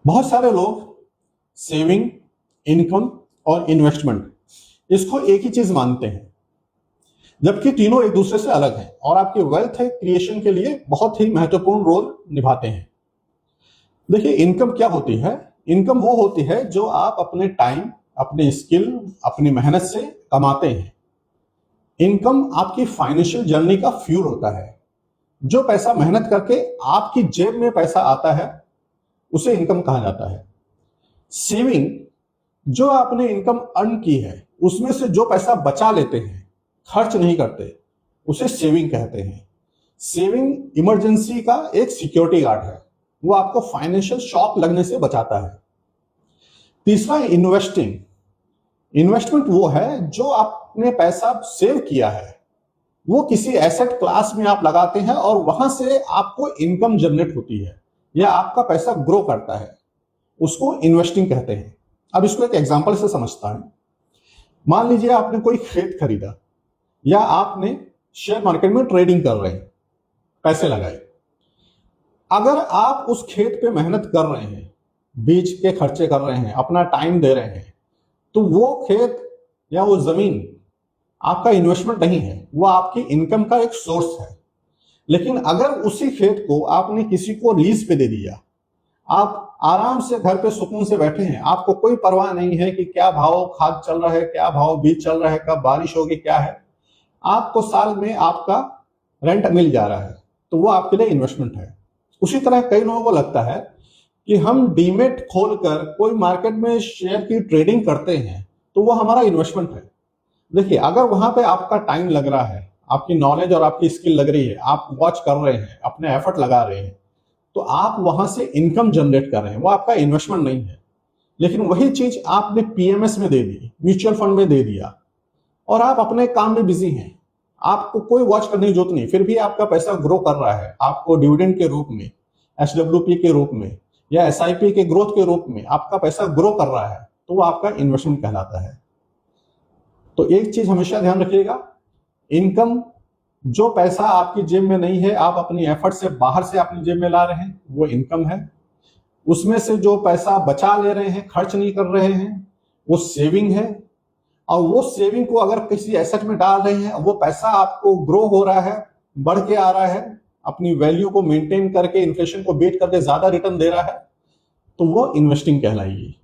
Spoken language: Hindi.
बहुत सारे लोग सेविंग, इनकम और इन्वेस्टमेंट इसको एक ही चीज मानते हैं, जबकि तीनों एक दूसरे से अलग हैं और आपके वेल्थ क्रिएशन के लिए बहुत ही महत्वपूर्ण रोल निभाते हैं। देखिए, इनकम क्या होती है? इनकम वो होती है जो आप अपने टाइम, अपने स्किल, अपनी मेहनत से कमाते हैं। इनकम आपकी फाइनेंशियल जर्नी का फ्यूल होता है। जो पैसा मेहनत करके आपकी जेब में पैसा आता है उसे इनकम कहा जाता है। सेविंग, जो आपने इनकम अर्न की है उसमें से जो पैसा बचा लेते हैं, खर्च नहीं करते, उसे सेविंग कहते हैं। सेविंग इमरजेंसी का एक सिक्योरिटी गार्ड है, वो आपको फाइनेंशियल शॉक लगने से बचाता है। तीसरा है इन्वेस्टिंग। इन्वेस्टमेंट वो है जो आपने पैसा सेव किया है वो किसी एसेट क्लास में आप लगाते हैं और वहां से आपको इनकम जनरेट होती है या आपका पैसा ग्रो करता है, उसको इन्वेस्टिंग कहते हैं। अब इसको एक एग्जांपल से समझता है। मान लीजिए आपने कोई खेत खरीदा या आपने शेयर मार्केट में ट्रेडिंग कर रहे हैं, पैसे लगाए। अगर आप उस खेत पे मेहनत कर रहे हैं, बीज के खर्चे कर रहे हैं, अपना टाइम दे रहे हैं, तो वो खेत या वो जमीन आपका इन्वेस्टमेंट नहीं है, वो आपकी इनकम का एक सोर्स है। लेकिन अगर उसी खेत को आपने किसी को लीज पे दे दिया, आप आराम से घर पे सुकून से बैठे हैं, आपको कोई परवाह नहीं है कि क्या भाव खाद चल रहा है, क्या भाव बीज चल रहा है, कब बारिश होगी, क्या है, आपको साल में आपका रेंट मिल जा रहा है, तो वो आपके लिए इन्वेस्टमेंट है। उसी तरह कई लोगों को लगता है कि हम डीमेट खोलकर कोई मार्केट में शेयर की ट्रेडिंग करते हैं तो वो हमारा इन्वेस्टमेंट है। देखिए, अगर वहां पे आपका टाइम लग रहा है, आपकी नॉलेज और आपकी स्किल लग रही है, आप वॉच कर रहे हैं, अपने एफर्ट लगा रहे हैं, तो आप वहां से इनकम जनरेट कर रहे हैं, वो आपका इन्वेस्टमेंट नहीं है। लेकिन वही चीज आपने पीएमएस में दे दी, म्यूचुअल फंड में दे दिया और आप अपने काम में बिजी हैं, आपको कोई वॉच करने की जरूरत नहीं, फिर भी आपका पैसा ग्रो कर रहा है, आपको डिविडेंड के रूप में, एसडब्ल्यूपी के रूप में या एसआईपी के ग्रोथ के रूप में आपका पैसा ग्रो कर रहा है, तो वो आपका इन्वेस्टमेंट कहलाता है। तो एक चीज हमेशा ध्यान रखिएगा, इनकम, जो पैसा आपकी जेब में नहीं है, आप अपनी एफर्ट से बाहर से अपनी जेब में ला रहे हैं, वो इनकम है। उसमें से जो पैसा बचा ले रहे हैं, खर्च नहीं कर रहे हैं, वो सेविंग है। और वो सेविंग को अगर किसी एसेट में डाल रहे हैं, वो पैसा आपको ग्रो हो रहा है, बढ़ के आ रहा है, अपनी वैल्यू को मेंटेन करके, इन्फ्लेशन को बीट करके ज्यादा रिटर्न दे रहा है, तो वो इन्वेस्टिंग कहलाएगी।